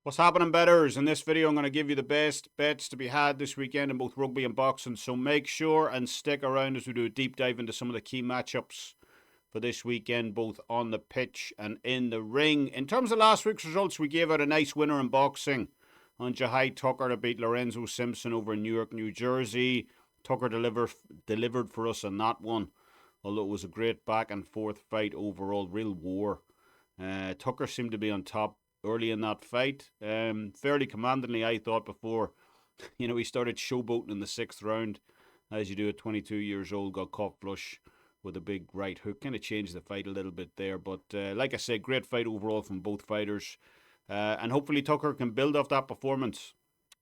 What's happening, betters? In this video, I'm going to give you the best bets to be had this weekend in both rugby and boxing. So make sure and stick around as we do a deep dive into some of the key matchups for this weekend, both on the pitch and in the ring. In terms of last week's results, we gave out a nice winner in boxing on Jahai Tucker to beat Lorenzo Simpson over in Newark, New Jersey. Tucker delivered for us on that one, although it was a great back and forth fight overall, real war. Tucker seemed to be on top early in that fight, fairly commandingly, I thought, before he started showboating in the sixth round, as you do at 22 years old. Got caught flush with a big right hook, kind of changed the fight a little bit there. But like I said, great fight overall from both fighters, and hopefully Tucker can build off that performance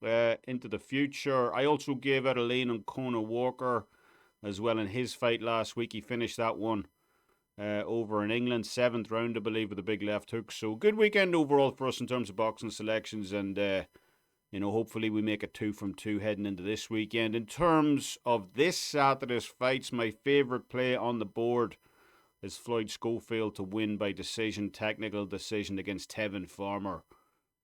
into the future. I also gave out a lane on Conor Walker as well in his fight last week. He finished that one over in England, seventh round, I believe, with a big left hook. So good weekend overall for us in terms of boxing selections, and hopefully we make it 2 from 2 heading into this weekend. In terms of this Saturday's fights, my favourite play on the board is Floyd Schofield to win by technical decision against Tevin Farmer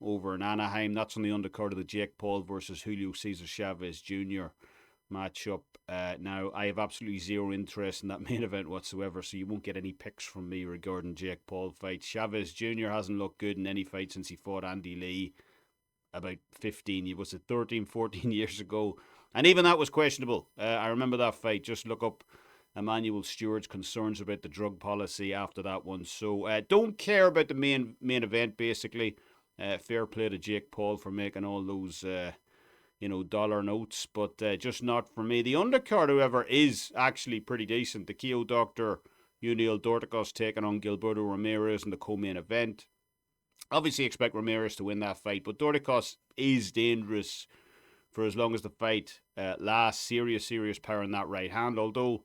over in Anaheim. That's on the undercard of the Jake Paul versus Julio Cesar Chavez Jr. matchup. Now, I have absolutely zero interest in that main event whatsoever, so you won't get any picks from me regarding Jake Paul fights. Chavez Jr. hasn't looked good in any fight since he fought Andy Lee about 13 14 years ago. And even that was questionable. I remember that fight. Just look up Emmanuel Stewart's concerns about the drug policy after that one. So don't care about the main event, basically. Fair play to Jake Paul for making all those dollar notes, but just not for me. The undercard, however, is actually pretty decent. The Keo Doctor, Uniel Dorticos taking on Gilberto Ramirez in the co-main event. Obviously expect Ramirez to win that fight, but Dorticos is dangerous for as long as the fight lasts. Serious power in that right hand, although,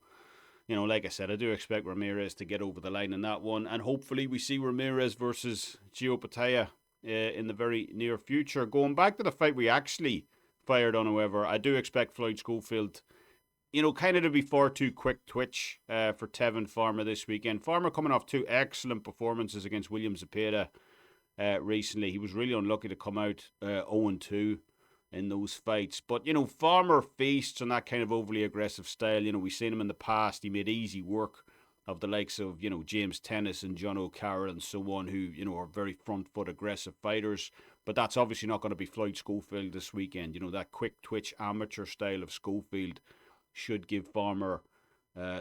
like I said, I do expect Ramirez to get over the line in that one, and hopefully we see Ramirez versus Gio Pataya in the very near future. Going back to the fight we actually fired on, however, I do expect Floyd Schofield, kind of to be far too quick twitch for Tevin Farmer this weekend. Farmer coming off 2 excellent performances against William Zepeda recently. He was really unlucky to come out 0-2 in those fights. But, Farmer feasts on that kind of overly aggressive style. We've seen him in the past. He made easy work of the likes of, James Tennis and John O'Carroll and so on, who, are very front-foot aggressive fighters. But that's obviously not going to be Floyd Schofield this weekend. That quick twitch amateur style of Schofield should give Farmer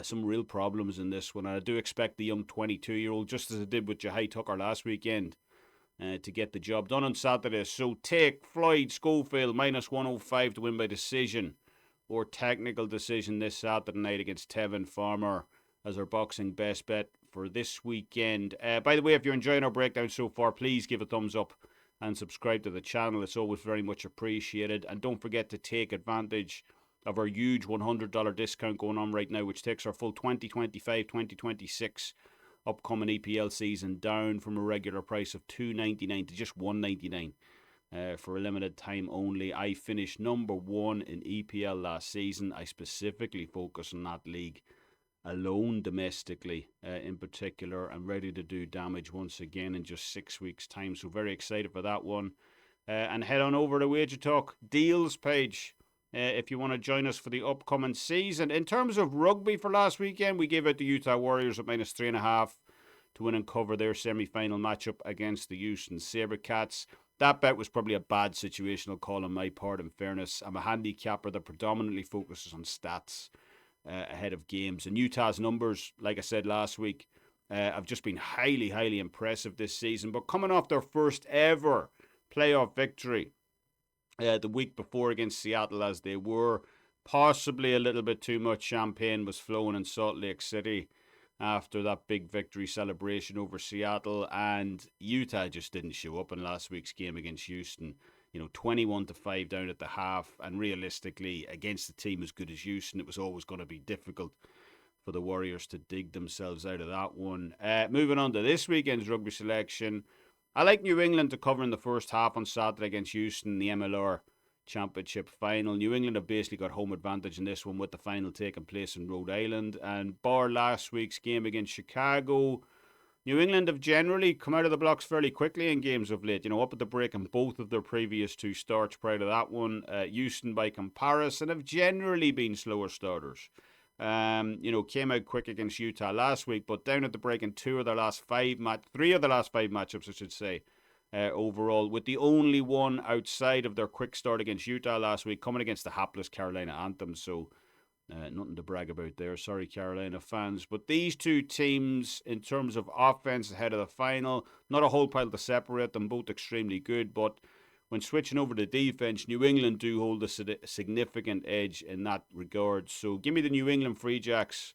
some real problems in this one. And I do expect the young 22-year-old, just as I did with Jahai Tucker last weekend, to get the job done on Saturday. So take Floyd Schofield minus 105 to win by decision or technical decision this Saturday night against Tevin Farmer as our boxing best bet for this weekend. By the way, if you're enjoying our breakdown so far, please give a thumbs up and subscribe to the channel. It's always very much appreciated. And don't forget to take advantage of our huge $100 discount going on right now, which takes our full 2025-2026 upcoming EPL season down from a regular price of $2.99 to just $1.99 for a limited time only. I finished number 1 in EPL last season. I specifically focus on that league alone domestically in particular. I'm ready to do damage once again in just 6 weeks' time. So very excited for that one. And head on over to WagerTalk deals page if you want to join us for the upcoming season. In terms of rugby for last weekend, we gave out the Utah Warriors at minus 3.5 to win and cover their semi-final matchup against the Houston SaberCats. That bet was probably a bad situational call on my part, in fairness. I'm a handicapper that predominantly focuses on stats ahead of games. And Utah's numbers, like I said last week, have just been highly impressive this season. But coming off their first ever playoff victory the week before against Seattle, as they were, possibly a little bit too much champagne was flowing in Salt Lake City after that big victory celebration over Seattle, and Utah just didn't show up in last week's game against Houston. 21-5 down at the half, and realistically, against a team as good as Houston, it was always going to be difficult for the Warriors to dig themselves out of that one. Moving on to this weekend's rugby selection, I like New England to cover in the first half on Saturday against Houston in the MLR Championship final. New England have basically got home advantage in this one, with the final taking place in Rhode Island. And bar last week's game against Chicago, New England have generally come out of the blocks fairly quickly in games of late. Up at the break in both of their previous 2 starts prior to that one. Houston, by comparison, have generally been slower starters. Came out quick against Utah last week, but down at the break in 3 of the last 5 matchups, I should say, overall, with the only one outside of their quick start against Utah last week coming against the hapless Carolina Anthem. So nothing to brag about there. Sorry, Carolina fans. But these 2 teams, in terms of offense ahead of the final, not a whole pile to separate them. Both extremely good. But when switching over to defense, New England do hold a significant edge in that regard. So give me the New England Free Jacks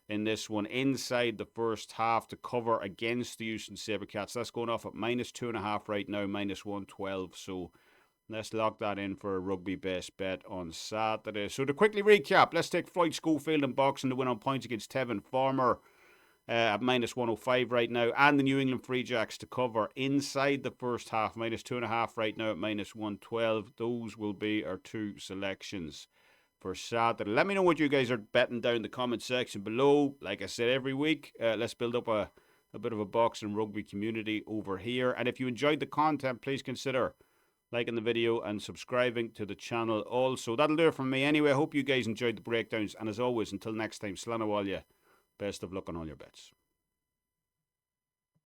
in this one inside the first half to cover against the Houston SaberCats. That's going off at -2.5 right now, -112. So let's lock that in for a rugby best bet on Saturday. So to quickly recap, let's take Floyd Schofield in boxing to win on points against Tevin Farmer at -105 right now, and the New England Free Jacks to cover inside the first half, -2.5 right now at -112. Those will be our 2 selections for Saturday. Let me know what you guys are betting down in the comment section below. Like I said, every week, let's build up a bit of a boxing rugby community over here. And if you enjoyed the content, please consider liking the video and subscribing to the channel also. That'll do it from me anyway. I hope you guys enjoyed the breakdowns. And as always, until next time, slán best of luck on all your bets.